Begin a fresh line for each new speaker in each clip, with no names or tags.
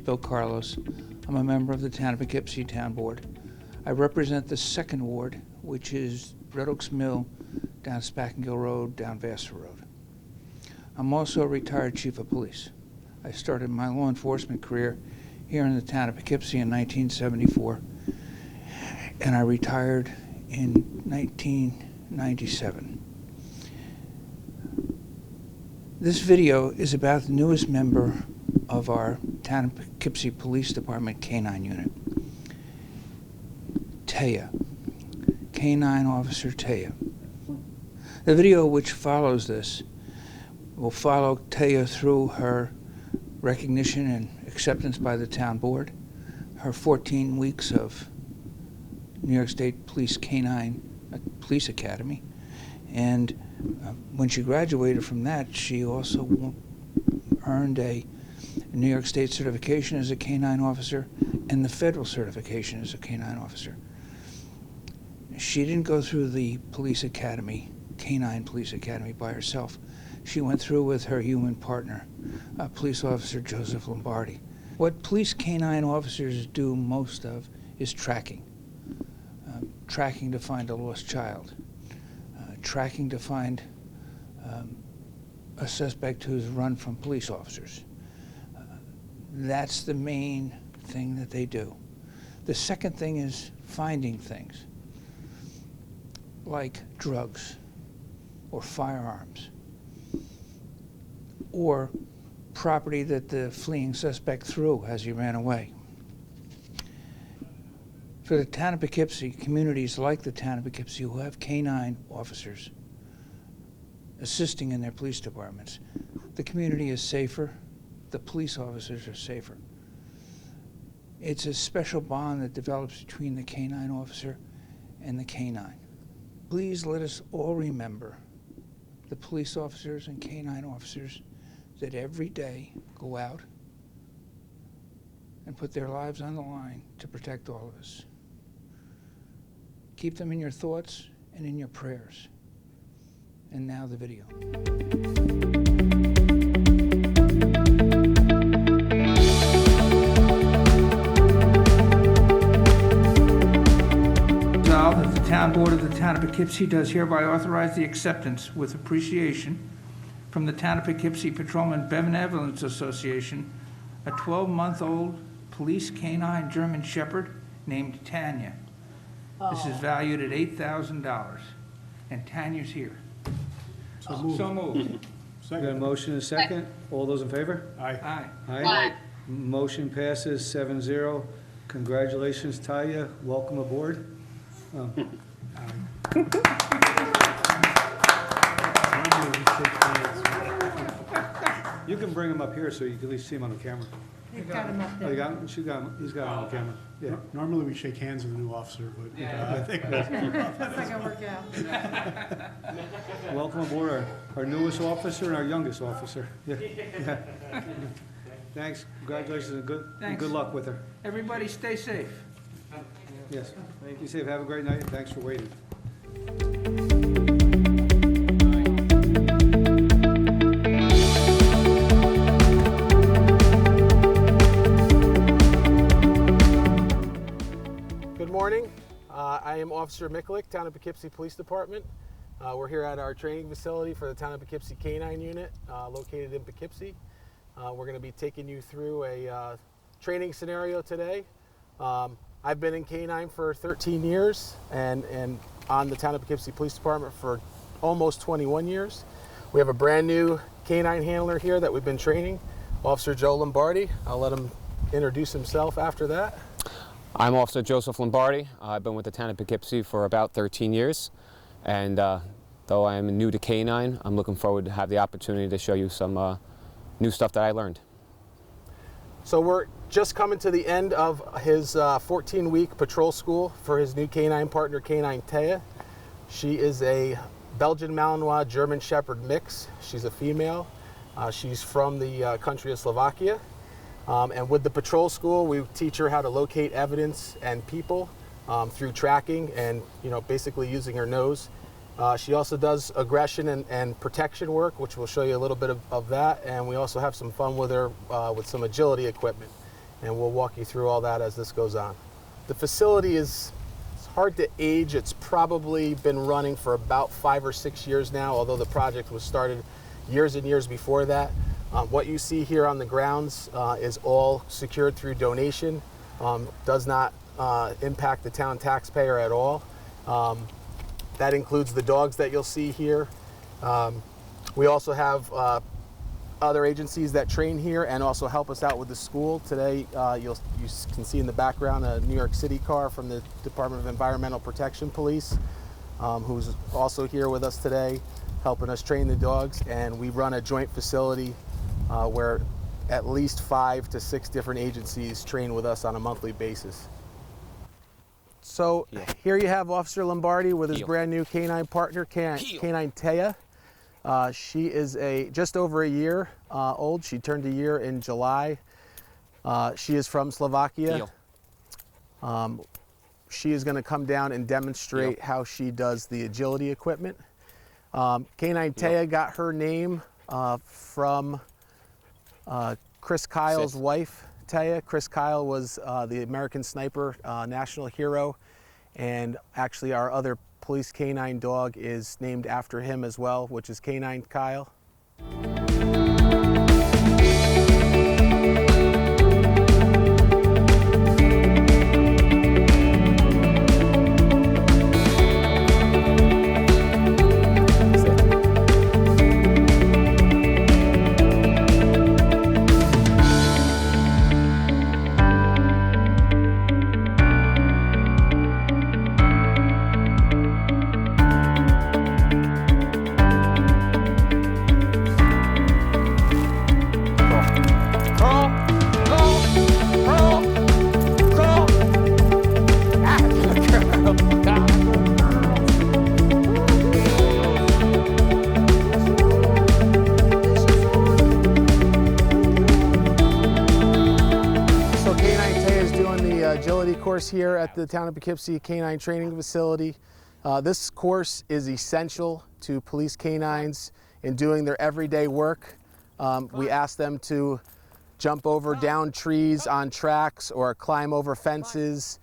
Bill Carlos. I'm a member of the Town of Poughkeepsie Town Board. I represent the 2nd Ward, which is Red Oaks Mill, down Spackengill Road, down Vassar Road. I'm also a retired chief of police. I started my law enforcement career here in the town of Poughkeepsie in 1974, and I retired in 1997. This video is about the newest member of our Town of Poughkeepsie Police Department K-9 unit, Taya, K-9 Officer Taya. The video which follows this will follow Taya through her recognition and acceptance by the town board, her 14 weeks of New York State Police K-9 Police Academy, and when she graduated from that, she also earned a New York State certification as a K-9 officer and the federal certification as a K-9 officer. She didn't go through the police academy, K-9 Police Academy, by herself. She went through with her human partner, Police Officer Joseph Lombardi. What police K-9 officers do most of is tracking. Tracking to find a lost child. Tracking to find a suspect who's run from police officers. That's the main thing that they do. The second thing is finding things like drugs or firearms or property that the fleeing suspect threw as he ran away. For the town of Poughkeepsie, communities like the town of Poughkeepsie who have K-9 officers assisting in their police departments, the community is safer, the police officers are safer. It's a special bond that develops between the K-9 officer and the K-9. Please let us all remember the police officers and K-9 officers that every day go out and put their lives on the line to protect all of us. Keep them in your thoughts and in your prayers. And now the video. Resolved that the Town Board of the Town of Poughkeepsie does hereby authorize the acceptance with appreciation from the Town of Poughkeepsie Patrolman Benevolence Association a 12-month-old police K-9 German Shepherd named Tanya. This is valued at $8,000, and Tanya's here.
So moved.
So moved.
We got a
Second.
motion and a second. All those in favor?
Aye.
Aye.
Aye. Motion passes 7-0. Congratulations, Taya. Welcome aboard.
Normally we shake hands.
You can bring him up here so you can at least see him on the camera.
They've got him up
Oh,
there.
you got him? He's got him on the camera. Yeah.
Normally we shake hands with a new officer, but I think
That's not gonna work out.
Welcome aboard our newest officer and our youngest officer. Yeah. Yeah. Thanks. Congratulations and good
Thanks.
luck with her.
Everybody stay safe.
Yes. Be safe. Have a great night. Thanks for waiting.
Good morning. I am Officer Miklik, Town of Poughkeepsie Police Department. We're here at our training facility for the Town of Poughkeepsie K-9 unit located in Poughkeepsie. We're going to be taking you through a training scenario today. I've been in K-9 for 13 years and on the Town of Poughkeepsie Police Department for almost 21 years. We have a brand new K-9 handler here that we've been training, Officer Joe Lombardi. I'll let him introduce himself after that.
I'm Officer Joseph Lombardi. I've been with the Town of Poughkeepsie for about 13 years. And though I am new to K-9, I'm looking forward to have the opportunity to show you some new stuff that I learned.
So we're just coming to the end of his 14-week patrol school for his new K-9 partner, K-9 Taya. She is a Belgian Malinois German Shepherd mix. She's a female. She's from the country of Slovakia. And with the patrol school, we teach her how to locate evidence and people through tracking and, basically using her nose. She also does aggression and protection work, which we'll show you a little bit of that. And we also have some fun with her with some agility equipment. and we'll walk you through all that as this goes on. The facility is it's hard to age. It's probably been running for about 5 or 6 years now, although the project was started years and years before that. What you see here on the grounds is all secured through donation. Does not impact the town taxpayer at all. That includes the dogs that you'll see here. We also have other agencies that train here and also help us out with the school. Today, you can see in the background a New York City car from the Department of Environmental Protection Police, who's also here with us today, helping us train the dogs. And we run a joint facility where at least 5 to 6 different agencies train with us on a monthly basis. So here you have Officer Lombardi with his brand new K-9 partner, K-9 Taya. She is just over a year old. She turned a year in July. She is from Slovakia. She is going to come down and demonstrate how she does the agility equipment. K-9 Taya got her name from Chris Kyle's wife, Taya. Chris Kyle was the American Sniper national hero, and actually our other police K-9 dog is named after him as well, which is K-9 Kyle. Agility course here at the town of Poughkeepsie K-9 training facility. This course is essential to police canines in doing their everyday work. We ask them to jump over down trees on tracks or climb over fences.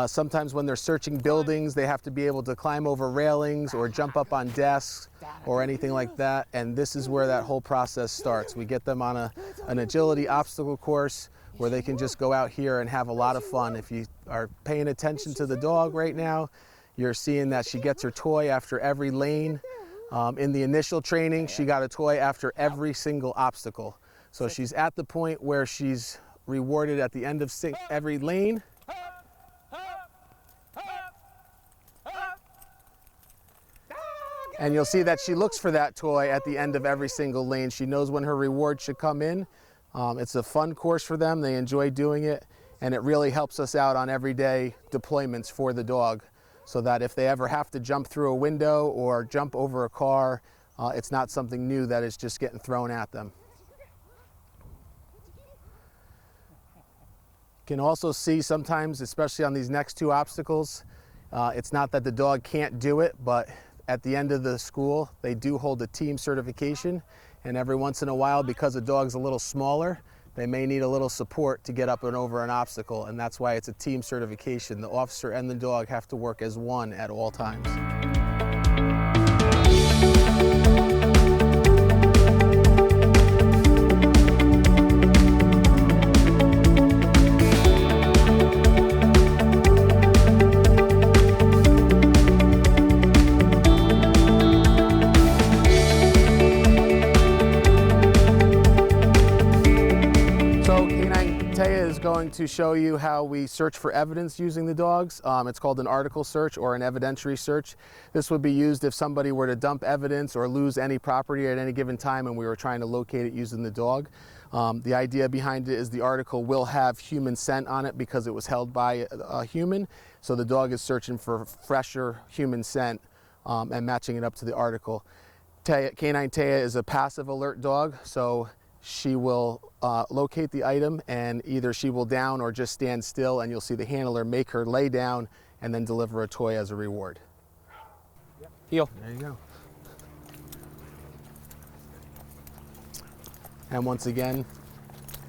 Sometimes when they're searching buildings, they have to be able to climb over railings or jump up on desks or anything like that. And this is where that whole process starts. We get them on an agility obstacle course where they can just go out here and have a lot of fun. If you are paying attention to the dog right now, you're seeing that she gets her toy after every lane. In the initial training, she got a toy after every single obstacle. So she's at the point where she's rewarded at the end of every lane. And you'll see that she looks for that toy at the end of every single lane. She knows when her reward should come in. It's a fun course for them. They enjoy doing it, and it really helps us out on everyday deployments for the dog, so that if they ever have to jump through a window or jump over a car, it's not something new that is just getting thrown at them. You can also see sometimes, especially on these next 2 obstacles, it's not that the dog can't do it, but at the end of the school, they do hold a team certification. And every once in a while, because a dog's a little smaller, they may need a little support to get up and over an obstacle, and that's why it's a team certification. The officer and the dog have to work as one at all times. Going to show you how we search for evidence using the dogs. It's called an article search or an evidentiary search. This would be used if somebody were to dump evidence or lose any property at any given time and we were trying to locate it using the dog. The idea behind it is the article will have human scent on it because it was held by a human. So the dog is searching for fresher human scent and matching it up to the article. K-9 Taya is a passive alert dog, so she will locate the item and either she will down or just stand still, and you'll see the handler make her lay down and then deliver a toy as a reward.
Heel.
There you go.
And once again,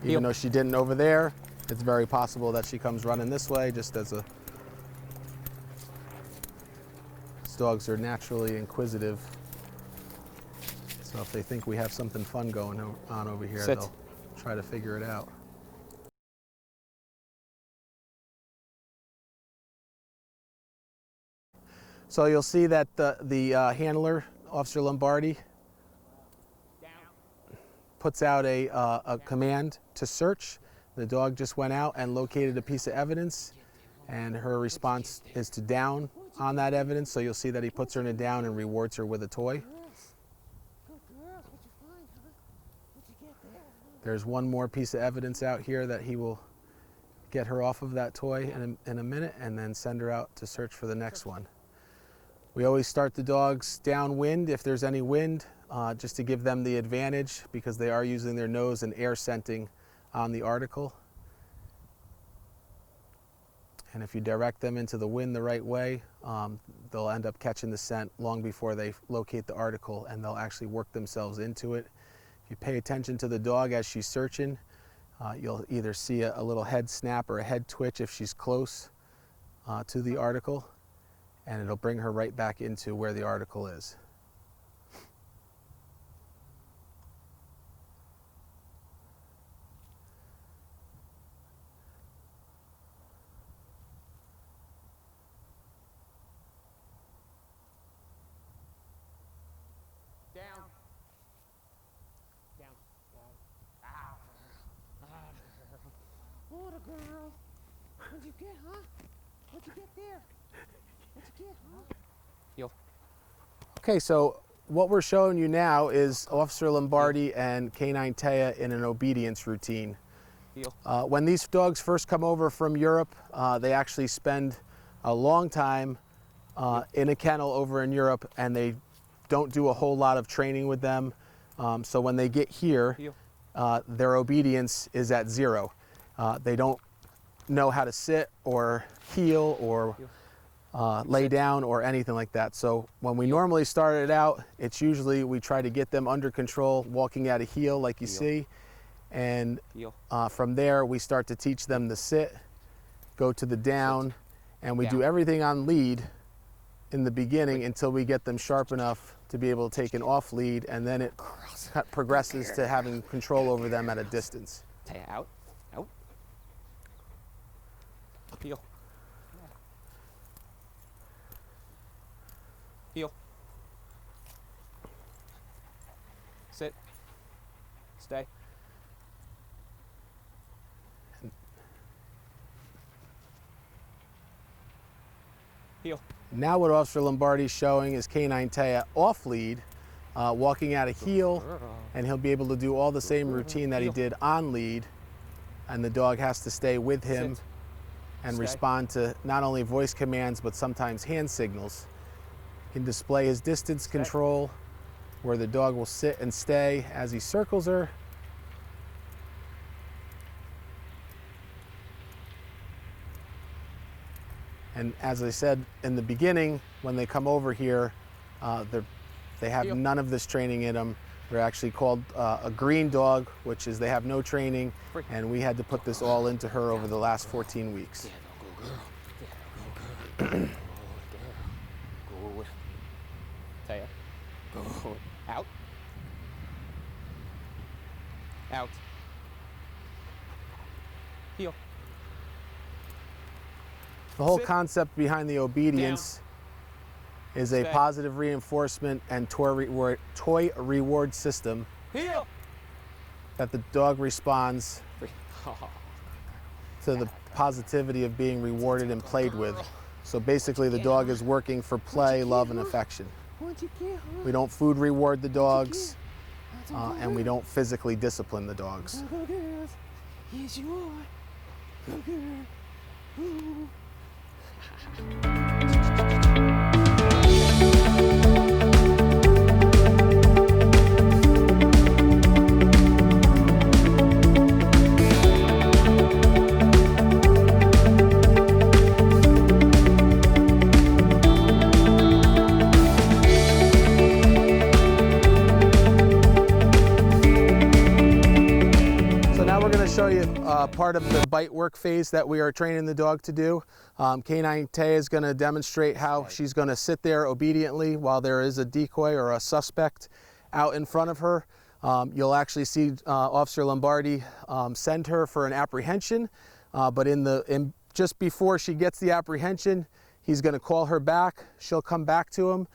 even though she didn't over there,
It's very possible that she comes running this way just as a... These dogs are naturally inquisitive. So if they think we have something fun going on over here,
Sit.
they'll try to figure it out. So you'll see that the handler, Officer Lombardi, puts out a command to search. The dog just went out and located a piece of evidence, and her response is to down on that evidence. So you'll see that he puts her in a down and rewards her with a toy. There's one more piece of evidence out here that he will get her off of that toy in a minute and then send her out to search for the next one. We always start the dogs downwind if there's any wind, just to give them the advantage because they are using their nose and air scenting on the article. And if you direct them into the wind the right way, they'll end up catching the scent long before they locate the article, and they'll actually work themselves into it. If you pay attention to the dog as she's searching, you'll either see a little head snap or a head twitch if she's close to the article, and it'll bring her right back into where the article is.
What a girl. What'd you get, huh? What'd you get there? What'd you get, huh?
Heel.
Okay, so what we're showing you now is Officer Lombardi and K-9 Taya in an obedience routine.
Heel.
When these dogs first come over from Europe, they actually spend a long time in a kennel over in Europe, and they don't do a whole lot of training with them. So when they get here, their obedience is at 0. They don't know how to sit or heel or lay down or anything like that. So when we normally start it out, it's usually we try to get them under control, walking at a heel like you see. And from there, we start to teach them to sit, go to the down, and we do everything on lead in the beginning until we get them sharp enough to be able to take an off lead, and then it progresses to having control over them at a distance.
Taya, out. Out. Heel. Heel. Sit. Stay. Heel.
Now what Officer Lombardi is showing is K-9 Taya off lead, walking at a heel, and he'll be able to do all the same routine that he did on lead, and the dog has to stay with him and respond to not only voice commands but sometimes hand signals. He can display his distance control where the dog will sit and stay as he circles her. And as I said in the beginning, when they come over here, they have none of this training in them. They're actually called a green dog, which is they have no training, and we had to put this all into her over the last 14 weeks.
Good. Taya. Good. Out. Out. Heel.
The whole
Sit.
concept behind the obedience is a
Stay.
positive reinforcement and toy reward system
Heel.
that the dog responds to the positivity of being rewarded and played with. So basically the dog is working for play, love, and affection.
What'd you get, huh?
We don't food reward the dogs, and we don't physically discipline the dogs.
Go girls. Yes, you are. Go girl. Ooh.
part of the bite work phase that we are training the dog to do. K-9 Taya is going to demonstrate how she's going to sit there obediently while there is a decoy or a suspect out in front of her. You'll actually see Officer Lombardi send her for an apprehension, but just before she gets the apprehension, he's going to call her back. She'll come back to him.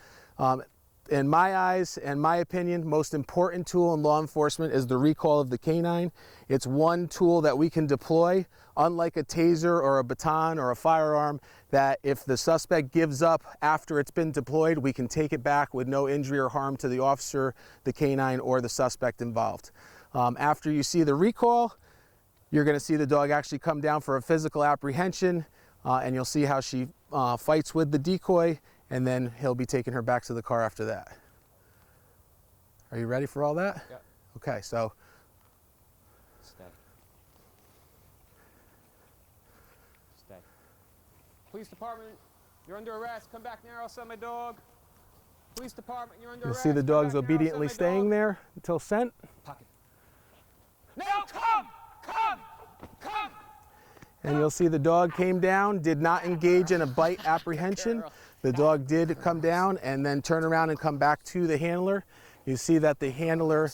In my eyes and my opinion, most important tool in law enforcement is the recall of the K-9. It's one tool that we can deploy, unlike a taser or a baton or a firearm, that if the suspect gives up after it's been deployed, we can take it back with no injury or harm to the officer, the K-9, or the suspect involved. After you see the recall, you're going to see the dog actually come down for a physical apprehension, and you'll see how she fights with the decoy, and then he'll be taking her back to the car after that. Are you ready for all that?
Yeah.
Okay, so.
Stay. Stay. Police department, you're under arrest. Come back now, I'll send my dog. Police department, you're under
You'll
arrest.
see the
Come
dog's
back now, I'll send
obediently
my
staying
dog.
there until sent.
Pocket. No, come! Come! Come!
And you'll see the dog came down, did not engage in a bite apprehension. The dog did come down and then turn around and come back to the handler. You see that the handler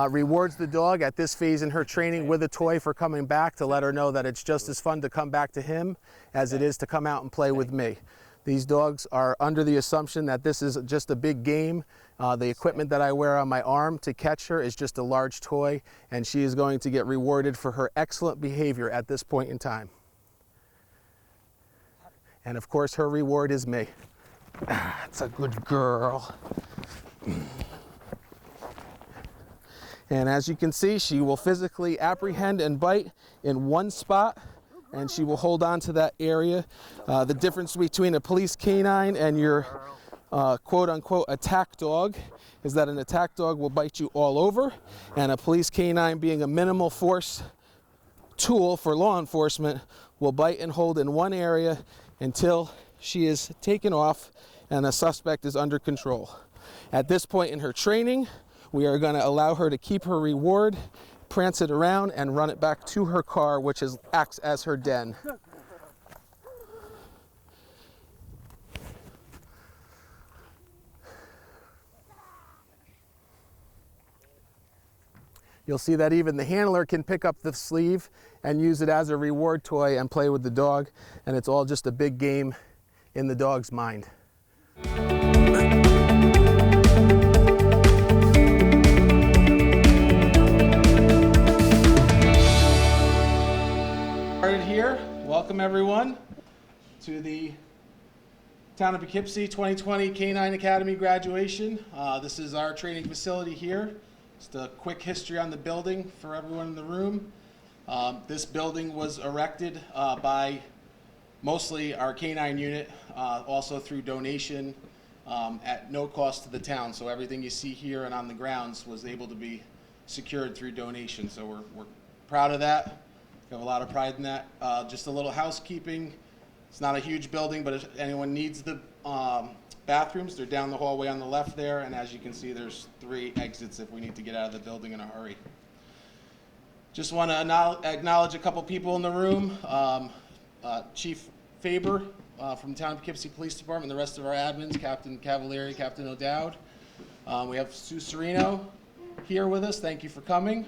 rewards the dog at this phase in her training with a toy for coming back to let her know that it's just as fun to come back to him as it is to come out and play with me. These dogs are under the assumption that this is just a big game. The equipment that I wear on my arm to catch her is just a large toy, and she is going to get rewarded for her excellent behavior at this point in time. And of course, her reward is me. That's a good girl. And as you can see, she will physically apprehend and bite in one spot, and she will hold on to that area. The difference between a police canine and your quote-unquote attack dog is that an attack dog will bite you all over, and a police canine, being a minimal force tool for law enforcement, will bite and hold in one area until she is taken off and a suspect is under control. At this point in her training, we are going to allow her to keep her reward, prance it around, and run it back to her car, which acts as her den. You'll see that even the handler can pick up the sleeve and use it as a reward toy and play with the dog, and it's all just a big game in the dog's mind. Started here. Welcome everyone to the Town of Poughkeepsie 2020 K-9 Academy graduation. This is our training facility here. Just a quick history on the building for everyone in the room. This building was erected by mostly our K-9 unit, also through donation at no cost to the town. So everything you see here and on the grounds was able to be secured through donation. So we're proud of that. We have a lot of pride in that. Just a little housekeeping. It's not a huge building, but if anyone needs the bathrooms, they're down the hallway on the left there, and as you can see, there's 3 exits if we need to get out of the building in a hurry. Just want to acknowledge a couple people in the room. Chief Faber from the Town of Poughkeepsie Police Department, the rest of our admins, Captain Cavalieri, Captain O'Dowd. We have Sue Serino here with us. Thank you for coming.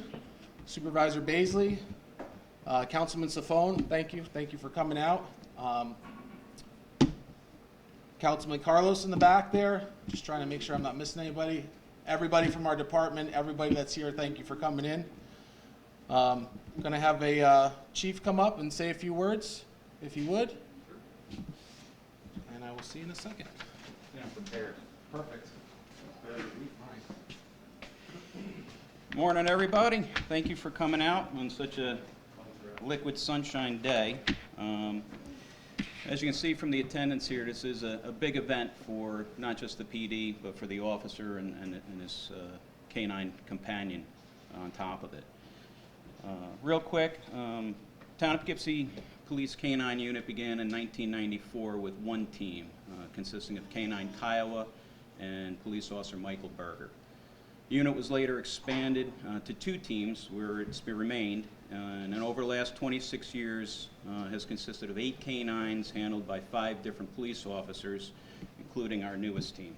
Supervisor Baisley, Councilman Safone, thank you for coming out. Councilman Carlos in the back there, just trying to make sure I'm not missing anybody. Everybody from our department, everybody that's here, thank you for coming in. I'm going to have a chief come up and say a few words, if you would. And I will see you in a second.
Yeah, prepared.
Perfect.
Morning, everybody. Thank you for coming out on such a liquid sunshine day. As you can see from the attendance here, this is a big event for not just the PD, but for the officer and his K-9 companion on top of it. Real quick, Town of Poughkeepsie Police K-9 unit began in 1994 with one team consisting of K-9 Taya and Police Officer Michael Berger. The unit was later expanded to 2 teams where it's remained and over the last 26 years has consisted of 8 K-9s handled by 5 different police officers, including our newest team.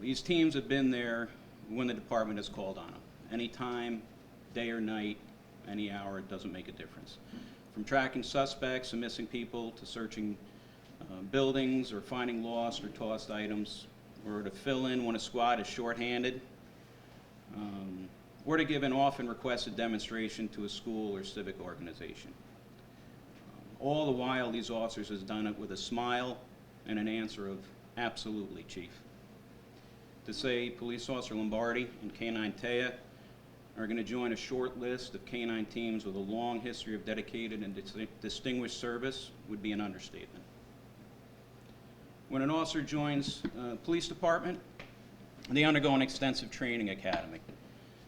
These teams have been there when the department has called on them. Anytime, day or night, any hour, it doesn't make a difference. From tracking suspects and missing people to searching buildings or finding lost or tossed items, or to fill in when a squad is shorthanded, or to give an often requested demonstration to a school or civic organization. All the while, these officers have done it with a smile and an answer of, "Absolutely, Chief." To say Police Officer Lombardi and K-9 Taya are going to join a short list of K-9 teams with a long history of dedicated and distinguished service would be an understatement. When an officer joins a police department, they undergo an extensive training academy.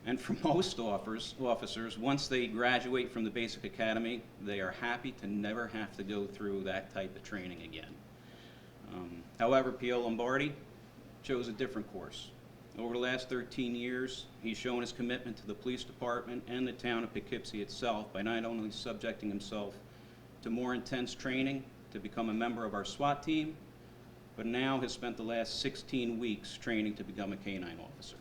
And for most officers, once they graduate from the basic academy, they are happy to never have to go through that type of training again. However, P.O. Lombardi chose a different course. Over the last 13 years, he's shown his commitment to the police department and the town of Poughkeepsie itself by not only subjecting himself to more intense training to become a member of our SWAT team, but now has spent the last 16 weeks training to become a K-9 officer.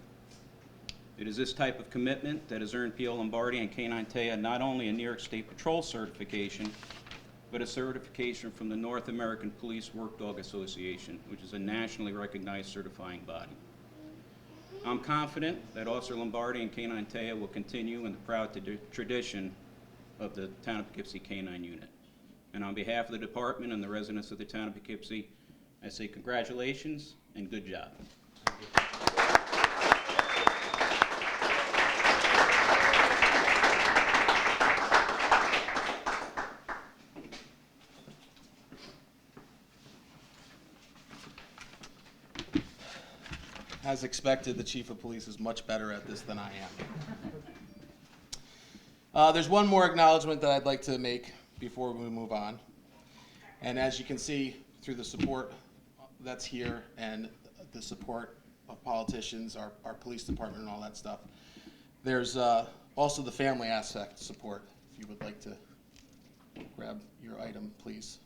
It is this type of commitment that has earned P.O. Lombardi and K-9 Taya not only a New York State Patrol certification, but a certification from the North American Police Work Dog Association, which is a nationally recognized certifying body. I'm confident that Officer Lombardi and K-9 Taya will continue in the proud tradition of the Town of Poughkeepsie K-9 unit. And on behalf of the department and the residents of the Town of Poughkeepsie, I say congratulations and good job.
As expected, the Chief of Police is much better at this than I am. There's one more acknowledgement that I'd like to make before we move on. And as you can see through the support that's here and the support of politicians, our police department and all that stuff, there's also the family aspect support. If you would like to grab your item, please.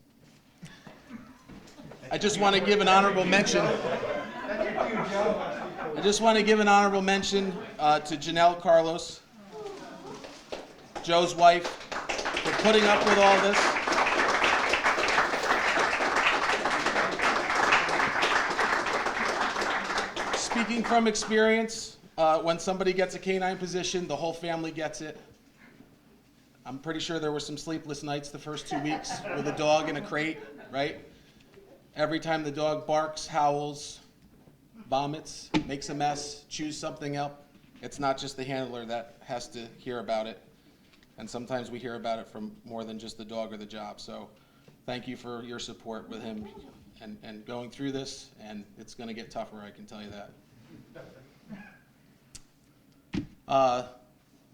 I just want to give an honorable mention. I just want to give an honorable mention to Janelle Carlos, Joe's wife, for putting up with all this. Speaking from experience, when somebody gets a K-9 position, the whole family gets it. I'm pretty sure there were some sleepless nights the first 2 weeks with a dog in a crate, right? Every time the dog barks, howls, vomits, makes a mess, chews something up, it's not just the handler that has to hear about it. And sometimes we hear about it from more than just the dog or the job. So thank you for your support with him and going through this, and it's going to get tougher, I can tell you that.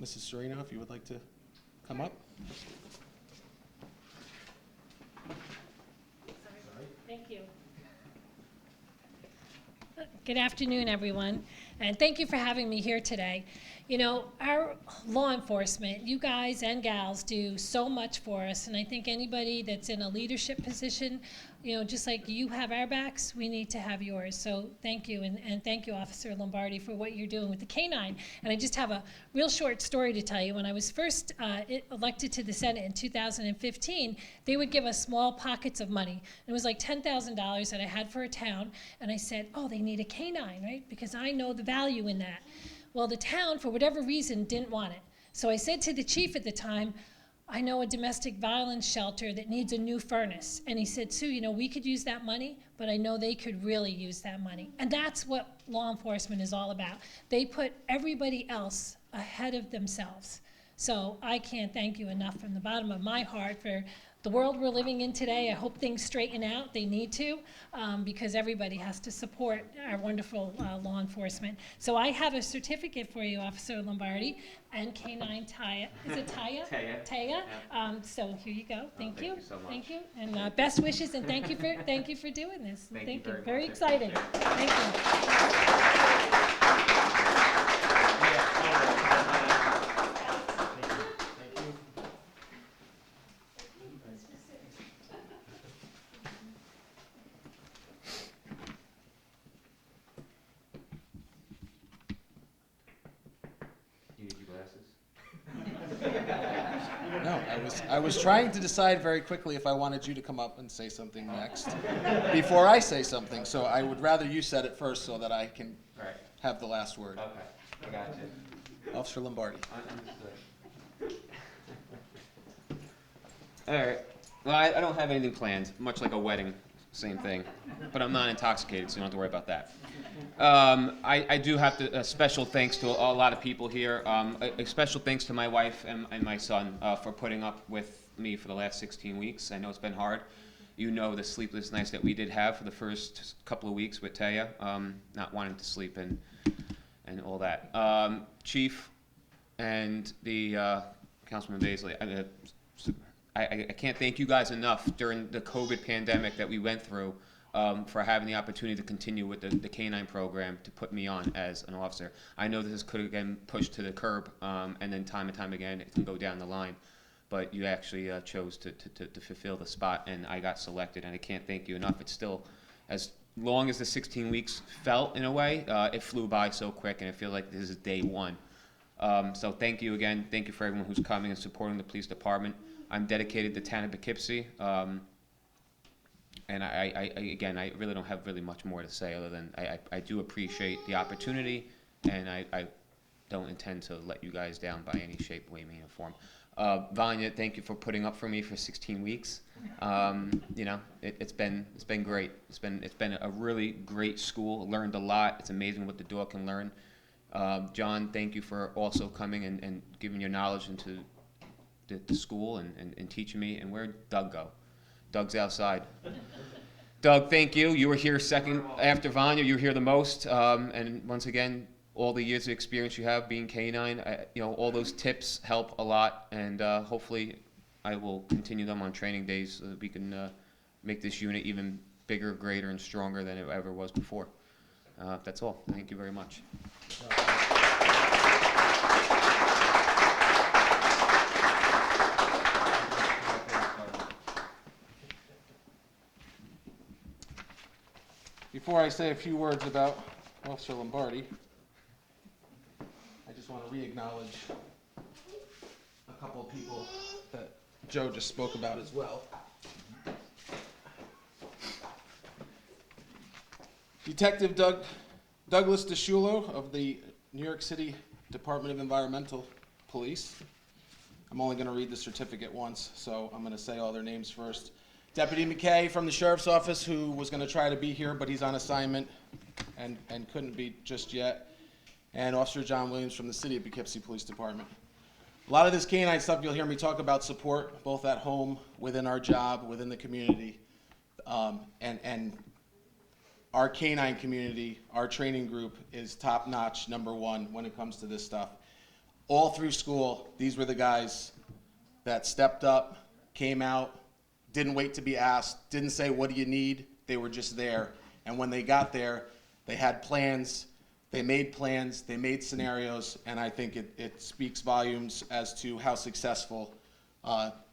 Mrs. Serino, if you would like to come up.
Thank you. Good afternoon, everyone, and thank you for having me here today. You know, our law enforcement, you guys and gals do so much for us, and I think anybody that's in a leadership position, you know, just like you have our backs, we need to have yours. So thank you, and thank you, Officer Lombardi, for what you're doing with the K-9. And I just have a real short story to tell you. When I was first elected to the Senate in 2015, they would give us small pockets of money. It was like $10,000 that I had for a town, and I said, oh, they need a K-9, right? Because I know the value in that. Well, the town, for whatever reason, didn't want it. So I said to the chief at the time, I know a domestic violence shelter that needs a new furnace. And he said, Sue, you know, we could use that money, but I know they could really use that money. And that's what law enforcement is all about. They put everybody else ahead of themselves. So I can't thank you enough from the bottom of my heart for the world we're living in today. I hope things straighten out. They need to, because everybody has to support our wonderful law enforcement. So I have a certificate for you, Officer Lombardi, and K-9 Taya. Is it Taya?
Taya.
Taya. So here you go. Thank you.
Thank you so much.
Thank you. And best wishes, and thank you for doing this.
Thank you
Very
much.
exciting. Thank you.
I was trying to decide very quickly if I wanted you to come up and say something next before I say something. So I would rather you said it first so that I can have the last word.
Okay, I got you.
Officer Lombardi.
Understood. All right. Well, I don't have anything planned, much like a wedding, same thing. But I'm not intoxicated, so you don't have to worry about that. I do have to, special thanks to a lot of people here. A special thanks to my wife and my son for putting up with me for the last 16 weeks. I know it's been hard. You know the sleepless nights that we did have for the first couple of weeks with Taya, not wanting to sleep and all that. Chief and the Councilman Baisley, I can't thank you guys enough during the COVID pandemic that we went through for having the opportunity to continue with the K-9 program to put me on as an officer. I know this could have been pushed to the curb, and then time and time again it can go down the line. But you actually chose to fulfill the spot, and I got selected, and I can't thank you enough. It's still, as long as the 16 weeks felt in a way, it flew by so quick, and I feel like this is day one. So thank you again. Thank you for everyone who's coming and supporting the police department. I'm dedicated to town of Poughkeepsie, and I really don't have really much more to say other than I do appreciate the opportunity, and I don't intend to let you guys down by any shape, way, mean, or form. Vanya, thank you for putting up for me for 16 weeks. You know, it's been great. It's been a really great school. Learned a lot. It's amazing what the dog can learn. John, thank you for also coming and giving your knowledge into the school and teaching me. And where'd Doug go? Doug's outside. Doug, thank you. You were here second after Vanya. You were here the most. And once again, all the years of experience you have being K-9, you know, all those tips help a lot. And hopefully I will continue them on training days so that we can make this unit even bigger, greater, and stronger than it ever was before. That's all. Thank you very much.
Before I say a few words about Officer Lombardi, I just want to re-acknowledge a couple of people that Joe just spoke about as well. Detective Douglas DeSciullo of the New York City Department of Environmental Police. I'm only going to read the certificate once, so I'm going to say all their names first. Deputy McKay from the Sheriff's Office, who was going to try to be here, but he's on assignment and couldn't be just yet. And Officer John Williams from the City of Poughkeepsie Police Department. A lot of this K-9 stuff, you'll hear me talk about support, both at home, within our job, within the community. And our K-9 community, our training group is top-notch, #1 when it comes to this stuff. All through school, these were the guys that stepped up, came out, didn't wait to be asked, didn't say, what do you need? They were just there. And when they got there, they had plans, they made scenarios, and I think it speaks volumes as to how successful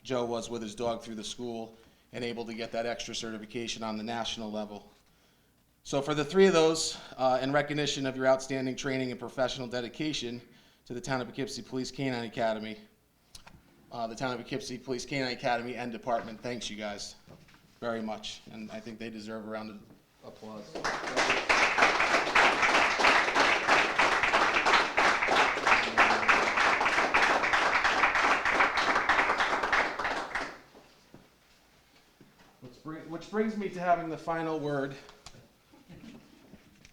Joe was with his dog through the school and able to get that extra certification on the national level. So for the three of those, in recognition of your outstanding training and professional dedication to the Town of Poughkeepsie Police K-9 Academy, the Town of Poughkeepsie Police K-9 Academy and Department thanks you guys very much, and I think they deserve a round of applause. Which brings me to having the final word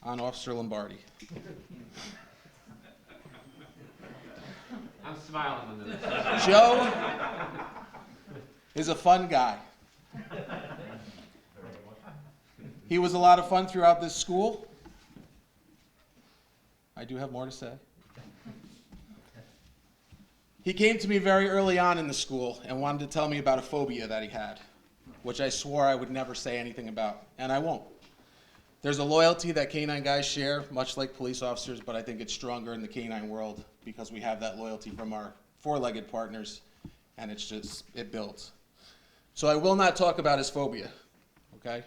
on Officer Lombardi.
I'm smiling on this.
Joe is a fun guy. He was a lot of fun throughout this school. I do have more to say. He came to me very early on in the school and wanted to tell me about a phobia that he had, which I swore I would never say anything about, and I won't. There's a loyalty that K-9 guys share, much like police officers, but I think it's stronger in the K-9 world because we have that loyalty from our four-legged partners, and it builds. So I will not talk about his phobia, okay?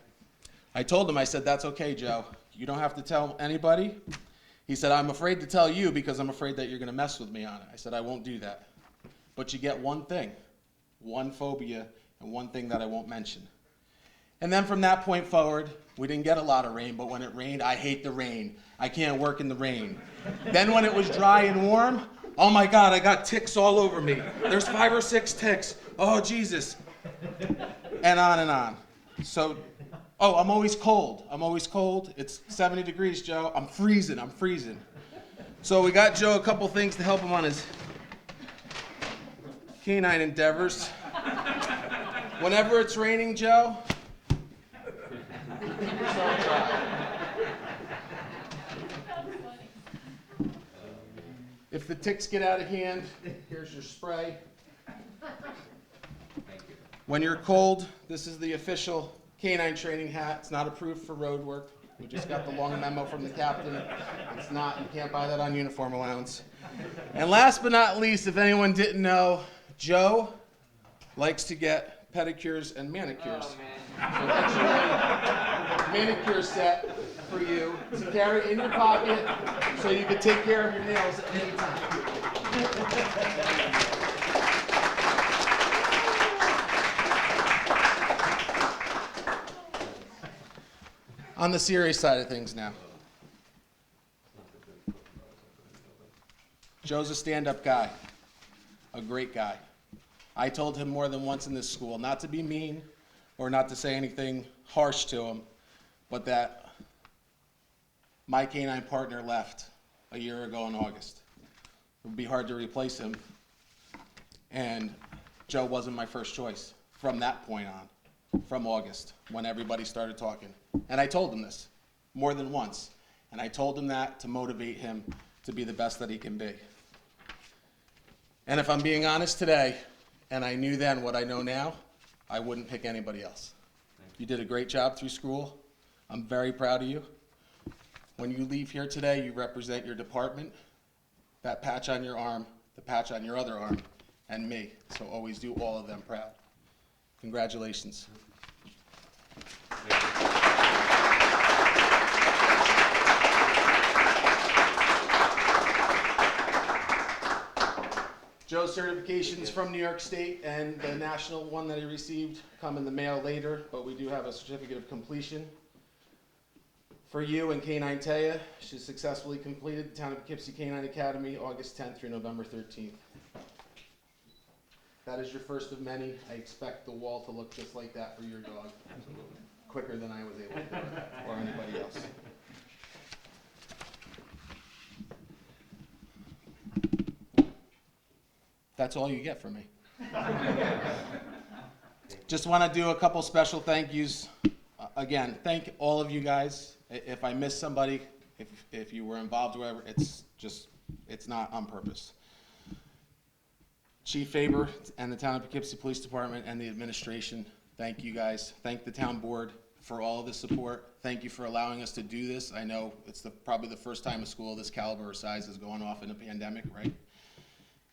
I told him, I said, that's okay, Joe. You don't have to tell anybody. He said, I'm afraid to tell you because I'm afraid that you're gonna mess with me on it. I said, I won't do that. But you get one thing. one phobia, and one thing that I won't mention. And then from that point forward, we didn't get a lot of rain, but when it rained, I hate the rain. I can't work in the rain. Then when it was dry and warm, oh my God, I got ticks all over me. There's 5 or 6 ticks. Oh, Jesus. And on and on. So, oh, I'm always cold. I'm always cold. It's 70 degrees, Joe. I'm freezing. So we got Joe a couple things to help him on his canine endeavors. Whenever it's raining, Joe, keep yourself dry. If the ticks get out of hand, here's your spray. When you're cold, this is the official canine training hat. It's not approved for road work. We just got the long memo from the captain. It's not, you can't buy that on uniform allowance. And last but not least, if anyone didn't know, Joe likes to get pedicures and manicures. So that's your manicure set for you to carry in your pocket so you can take care of your nails at any time. On the serious side of things now. Joe's a stand-up guy, a great guy. I told him more than once in this school not to be mean or not to say anything harsh to him, but that my canine partner left a year ago in August. It would be hard to replace him, and Joe wasn't my first choice from that point on, from August, when everybody started talking. And I told him this more than once, and I told him that to motivate him to be the best that he can be. And if I'm being honest today, and I knew then what I know now, I wouldn't pick anybody else. You did a great job through school. I'm very proud of you. When you leave here today, you represent your department, that patch on your arm, the patch on your other arm, and me. So always do all of them proud. Congratulations. Joe's certifications from New York State and the national one that he received come in the mail later, but we do have a certificate of completion. For you and K-9 Taya, she successfully completed the Town of Poughkeepsie K-9 Academy August 10th through November 13th. That is your first of many. I expect the wall to look just like that for your dog, quicker than I was able to do it, or anybody else. That's all you get from me. Just want to do a couple special thank yous. Again, thank all of you guys. If I miss somebody, if you were involved or whatever, it's not on purpose. Chief Faber and the Town of Poughkeepsie Police Department and the administration, thank you guys. Thank the town board for all of the support. Thank you for allowing us to do this. I know it's probably the first time a school of this caliber or size is going off in a pandemic, right?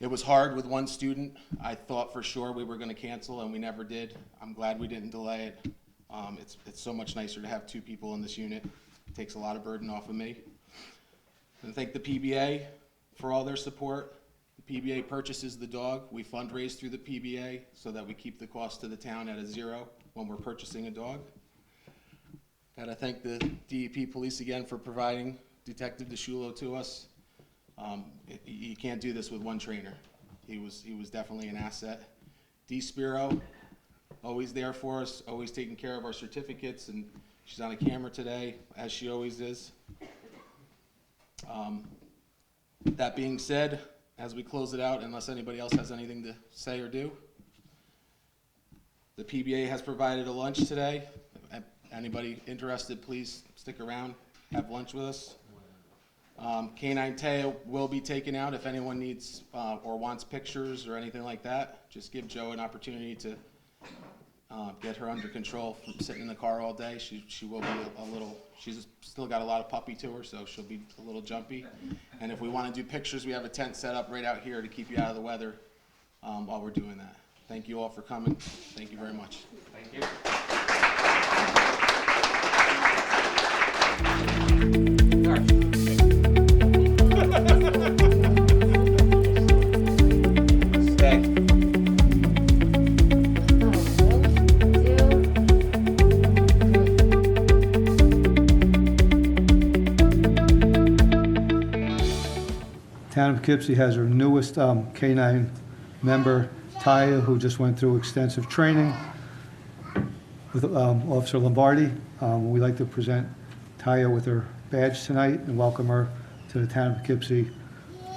It was hard with one student. I thought for sure we were going to cancel, and we never did. I'm glad we didn't delay it. It's so much nicer to have 2 people in this unit. It takes a lot of burden off of me. And thank the PBA for all their support. The PBA purchases the dog. We fundraise through the PBA so that we keep the cost to the town at a 0 when we're purchasing a dog. Gotta thank the DEP police again for providing Detective DeShulo to us. You can't do this with one trainer. He was definitely an asset. D. Spiro, always there for us, always taking care of our certificates, and she's on a camera today, as she always is. That being said, as we close it out, unless anybody else has anything to say or do, the PBA has provided a lunch today. Anybody interested, please stick around, have lunch with us. K-9 Taya will be taken out if anyone needs or wants pictures or anything like that. Just give Joe an opportunity to get her under control from sitting in the car all day. She will be a little, she's still got a lot of puppy to her, so she'll be a little jumpy. And if we want to do pictures, we have a tent set up right out here to keep you out of the weather while we're doing that. Thank you all for coming. Thank you very much.
Thank you.
of Poughkeepsie has her newest K-9 member, Taya, who just went through extensive training with Officer Lombardi. We'd like to present Taya with her badge tonight and welcome her to the town of Poughkeepsie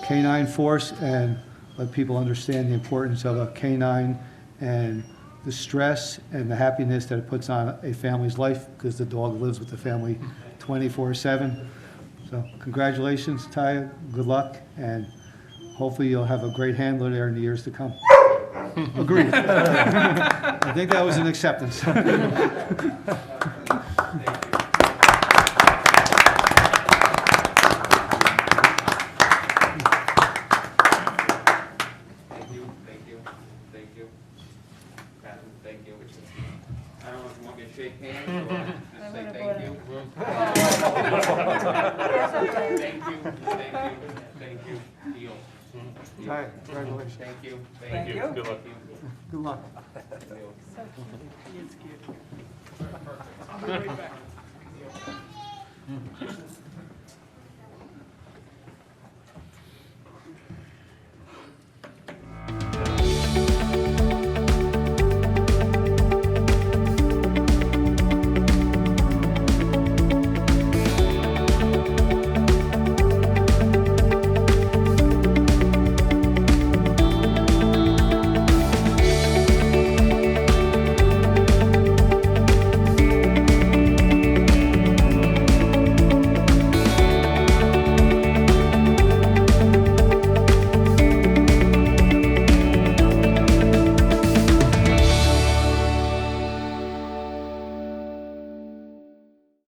K-9 force and let people understand the importance of a K-9 and the stress and the happiness that it puts on a family's life because the dog lives with the family 24/7. So congratulations, Taya. Good luck, and hopefully you'll have a great handler there in the years to come. Agreed. I think that was an acceptance.
Thank you. I don't know if you want me to shake hands or just say thank you. Thank you. Deal.
Taya, congratulations.
Thank you.
Good luck.
I'll be right back.